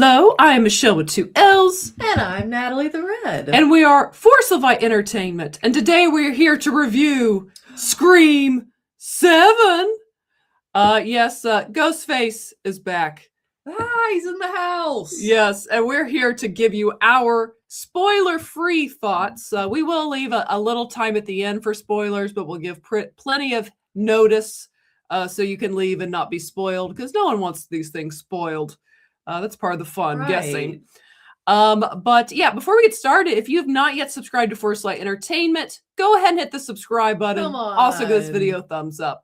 Hello, I am Michelle with two L's. And I'm Natalie the Red. And we are Force of Light Entertainment. And today we are here to review Scream 7. Yes, Ghostface is back. He's in the house. Yes, and we're here to give you our spoiler-free thoughts. We will leave a little time at the end for spoilers, but we'll give plenty of notice so you can leave and not be spoiled, because no one wants these things spoiled. That's part of the fun, Right. guessing. But yeah, before we get started, if you have not yet subscribed to Force Light Entertainment, go ahead and hit the subscribe button. Come on. Also, give this video a thumbs up.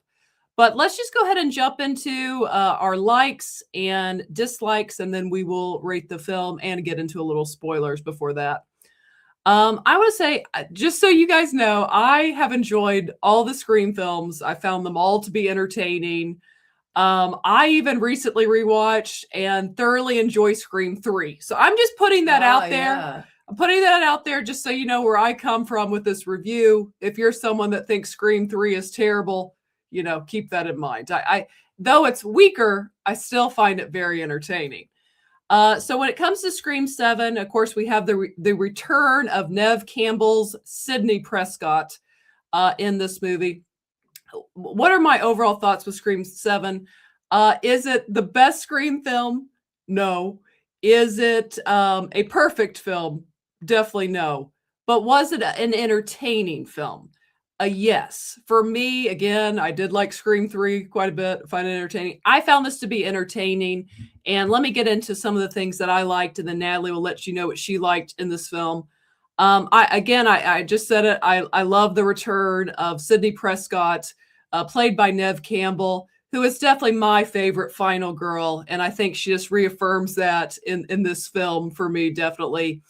But let's just go ahead and jump into our likes and dislikes, and then we will rate the film and get into a little spoilers before that. I want to say, just so you guys know, I have enjoyed all the Scream films. I found them all to be entertaining. I even recently rewatched and thoroughly enjoy Scream 3. So I'm just putting that out there. Yeah. I'm putting that out there just so you know where I come from with this review. If you're someone that thinks Scream 3 is terrible, you know, keep that in mind. I though it's weaker, I still find it very entertaining. So when it comes to Scream 7, of course, we have the return of Neve Campbell's Sidney Prescott in this movie. What are my overall thoughts with Scream 7? Is it the best Scream film? No. Is it a perfect film? Definitely no. But was it an entertaining film? Yes. For me, again, I did like Scream 3 quite a bit, find it entertaining. I found this to be entertaining. And let me get into some of the things that I liked, and then Natalie will let you know what she liked in this film. I just said it. I love the return of Sidney Prescott, played by Neve Campbell, who is definitely my favorite final girl, and I think she just reaffirms that in this film for me, definitely.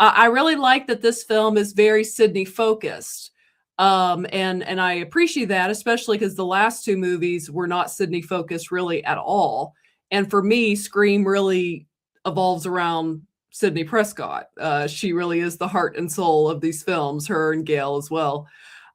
I really like that this film is very Sidney focused, and I appreciate that, especially because the last two movies were not Sidney focused really at all. And for me, Scream really evolves around Sidney Prescott. She really is the heart and soul of these films, her and Gail as well.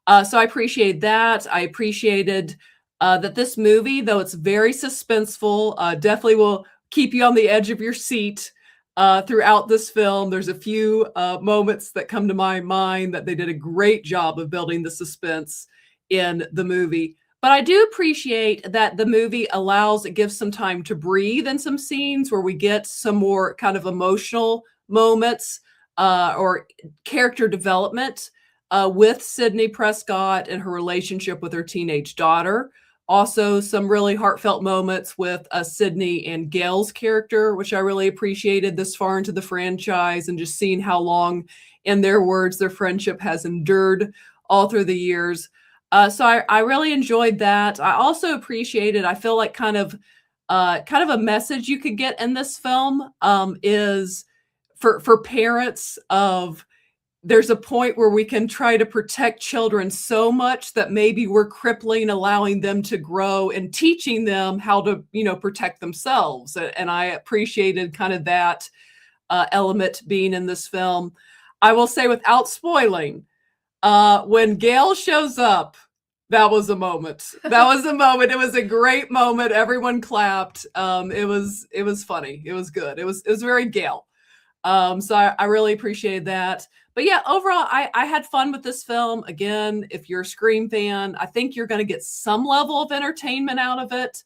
So I appreciate that. I appreciated that this movie, though it's very suspenseful, definitely will keep you on the edge of your seat throughout this film. There's a few moments that come to my mind that they did a great job of building the suspense in the movie. But I do appreciate that the movie it gives some time to breathe in some scenes where we get some more kind of emotional moments or character development with Sidney Prescott and her relationship with her teenage daughter. Also, some really heartfelt moments with Sidney and Gail's character, which I really appreciated this far into the franchise, and just seeing how long, in their words, their friendship has endured all through the years. So I really enjoyed that. I also appreciated, I feel like kind of a message you could get in this film is for parents of, there's a point where we can try to protect children so much that maybe we're crippling allowing them to grow and teaching them how to, protect themselves. And I appreciated kind of that element being in this film. I will say, without spoiling, when Gail shows up, that was a moment. That was a moment. It was a great moment. Everyone clapped. It was funny. It was good. It was very Gail. So I really appreciated that. But yeah, overall, I had fun with this film. Again, if you're a Scream fan, I think you're going to get some level of entertainment out of it.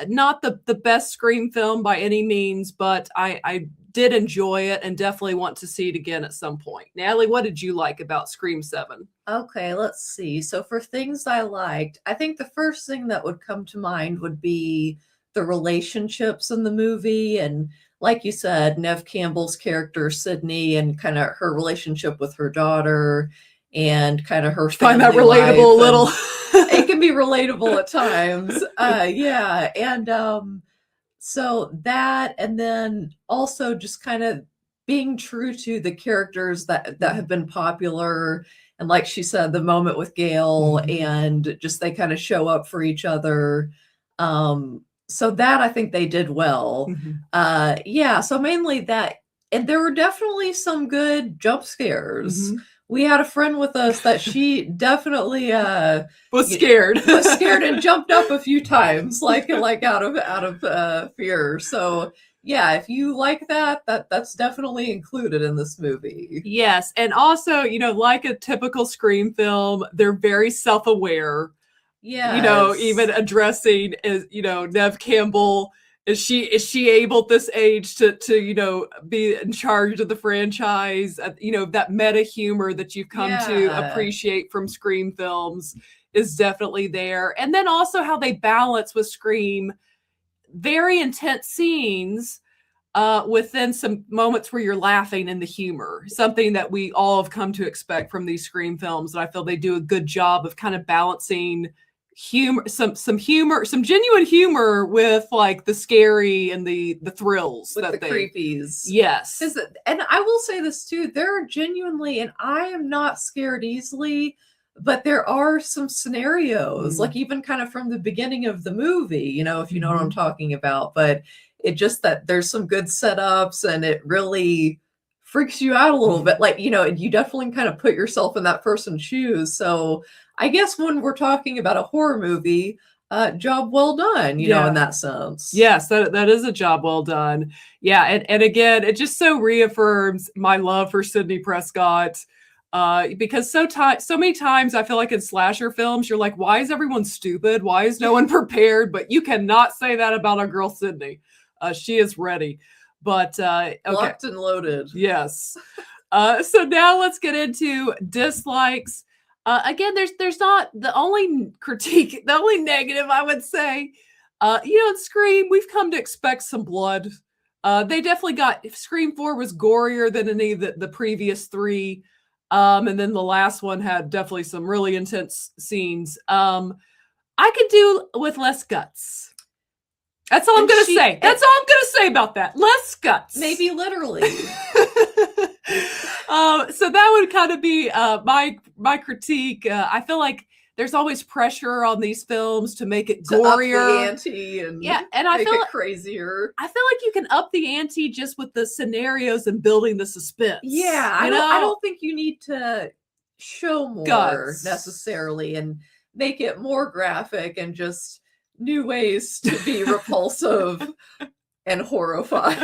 Not the best Scream film by any means, but I did enjoy it and definitely want to see it again at some point. Natalie, what did you like about Scream 7? Okay, let's see. So for things I liked, I think the first thing that would come to mind would be the relationships in the movie. And like you said, Neve Campbell's character, Sidney, and kind of her relationship with her daughter, and kind of her find that relatable a little. It can be relatable at times. Yeah. And so that, and then also just kind of being true to the characters that have been popular. And like she said, the moment with Gail, and just they kind of show up for each other. So that I think they did well. Yeah, so mainly that. And there were definitely some good jump scares. We had a friend with us that she definitely was scared. And jumped up a few times, like out of fear. So yeah, if you like that's definitely included in this movie. Yes, and also, like a typical Scream film, they're very self-aware. Even Yes. addressing is, Nev Campbell, is she able at this age to be in charge of the franchise? That meta humor that you've come to Yeah. appreciate from Scream films is definitely there. And then also how they balance with Scream very intense scenes within some moments where you're laughing in the humor, something that we all have come to expect from these Scream films. And I feel they do a good job of kind of balancing humor, some humor, some genuine humor with like the scary and the thrills with that the creepies. Yes. And I will say this too, there are genuinely, and I am not scared easily, but there are some scenarios, like even kind of from the beginning of the movie, if you know what I'm talking about. But it just that there's some good setups and it really freaks you out a little bit. Like, you definitely kind of put yourself in that person's shoes. So I guess when we're talking about a horror movie, job well done, in that sense. Yes, that is a job well done. Yeah, and again, it just so reaffirms my love for Sidney Prescott. Because so many times I feel like in slasher films, you're like, why is everyone stupid? Why is no one prepared? But you cannot say that about our girl Sidney. She is ready. But okay. Locked and loaded. Yes. So now let's get into dislikes. Again, there's not the only critique, the only negative I would say. In Scream, we've come to expect some blood. They definitely Scream 4 was gorier than any of the previous three. And then the last one had definitely some really intense scenes. I could do with less guts. That's all I'm going to say. That's all I'm going to say about that. Less guts. Maybe literally. So that would kind of be my critique. I feel like there's always pressure on these films to make it gorier, up the ante, and I make feel it crazier. I feel like you can up the ante just with the scenarios and building the suspense. Yeah, I don't think you need to show more guts necessarily and make it more graphic and just new ways to be repulsive and horrifying.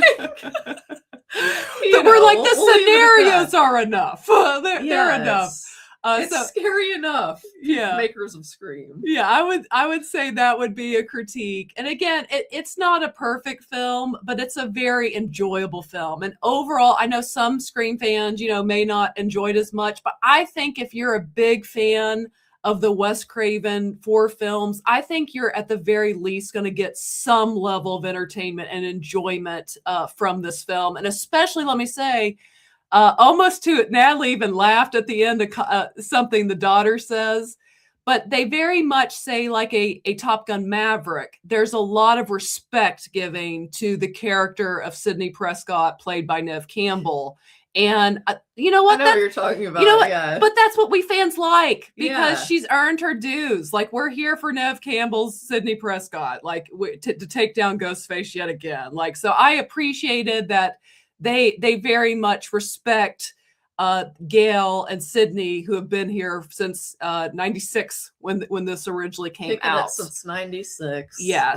We're like, the scenarios are enough. They're enough. It's scary enough. Yeah. Makers of Scream. Yeah, I would say that would be a critique. And again, it's not a perfect film, but it's a very enjoyable film. And overall, I know some Scream fans, may not enjoy it as much, but I think if you're a big fan of the Wes Craven 4 films, I think you're at the very least going to get some level of entertainment and enjoyment from this film. And especially, let me say, almost to it, Natalie even laughed at the end of something the daughter says, but they very much say like a Top Gun Maverick. There's a lot of respect giving to the character of Sidney Prescott, played by Nev Campbell. And you know what? I know what you're talking about. Yeah. But that's what we fans like, because she's earned her dues. Like, we're here for Nev Campbell's Sidney Prescott, like to take down Ghostface yet again. Like, so I appreciated that they very much respect Gail and Sidney, who have been here since 96 when this originally came out. Since 96. Yeah.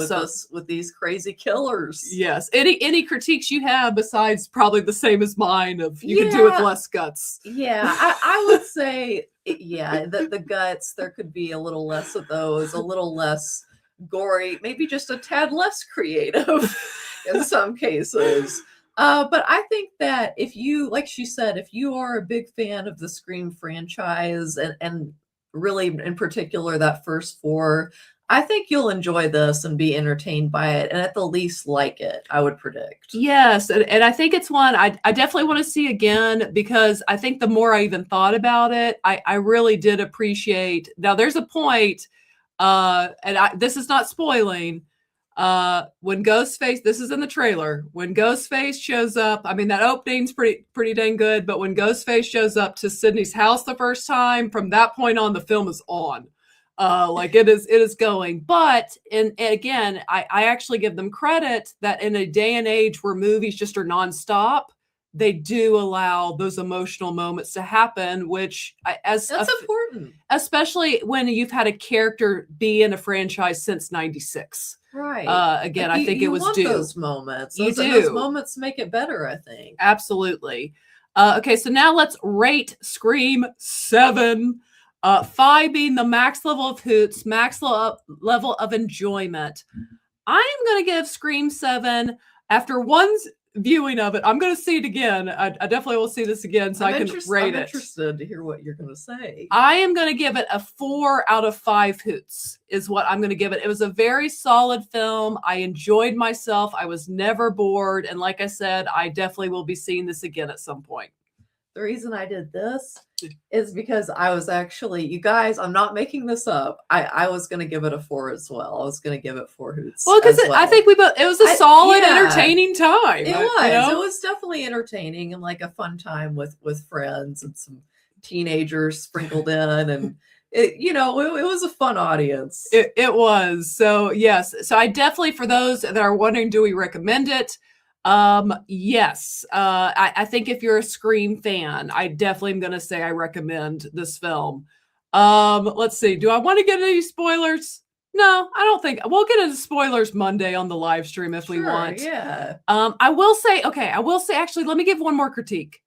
With these crazy killers. Yes. Any critiques you have besides probably the same as mine of you could do with less guts? Yeah, I would say, the guts, there could be a little less of those, a little less gory, maybe just a tad less creative in some cases. But I think that if you, like she said, if you are a big fan of the Scream franchise and really in particular that first 4, I think you'll enjoy this and be entertained by it, and at the least like it, I would predict. Yes, and I think it's one I definitely want to see again, because I think the more I even thought about it, I really did appreciate. Now there's a point, and this is not spoiling, when Ghostface, this is in the trailer, when Ghostface shows up, I mean, that opening's pretty dang good, but when Ghostface shows up to Sidney's house the first time, from that point on, the film is on. Like it is going. But and again, I actually give them credit that in a day and age where movies just are nonstop, they do allow those emotional moments to happen, which That's important. especially when you've had a character be in a franchise since 96. Right. Again, Like I think it was want due. those moments. You Those do. moments make it better, I think. Absolutely. Okay, so now let's rate Scream 7. 5 being the max level of hoots, max level of enjoyment. I am going to give Scream 7, after one viewing of it, I'm going to see it again. I definitely will see this again so I can rate it. I'm interested to hear what you're going to say. I am going to give it a 4 out of 5 hoots is what I'm going to give it. It was a very solid film. I enjoyed myself. I was never bored. And like I said, I definitely will be seeing this again at some point. The reason I did this is because I was actually, you guys, I'm not making this up. I was going to give it a 4 as well. I was going to give it 4 hoots. Well, because I think it was a solid, entertaining time. It was. It was definitely entertaining and like a fun time with friends and some teenagers sprinkled in, and it was a fun audience. It was. So yes. So I definitely, for those that are wondering, do we recommend it? Yes. I think if you're a Scream fan, I definitely am going to say I recommend this film. Let's see. Do I want to get any spoilers? No, I don't think. We'll get into spoilers Monday on the live stream if we want. Yeah. I will say, actually, let me give one more critique.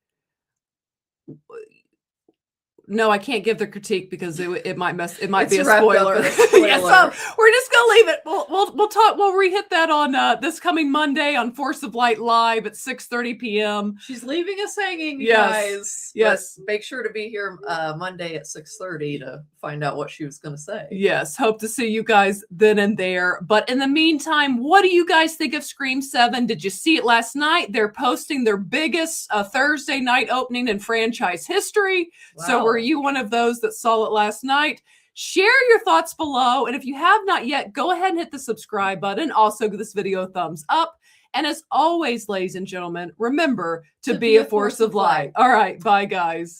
No, I can't give the critique because it might be a spoiler. Yeah, so we're just gonna leave it. We'll talk. We'll re-hit that on this coming Monday on Force of Light Live at 6:30 p.m. She's leaving us hanging, you guys. Yes. Make sure to be here Monday at 6:30 to find out what she was gonna say. Yes, hope to see you guys then and there. But in the meantime, what do you guys think of Scream 7? Did you see it last night? They're posting their biggest Thursday night opening in franchise history. Wow. So were you one of those that saw it last night? Share your thoughts below. And if you have not yet, go ahead and hit the subscribe button. Also, give this video a thumbs up. And as always, ladies and gentlemen, remember to be a force of light. All right. Bye, guys.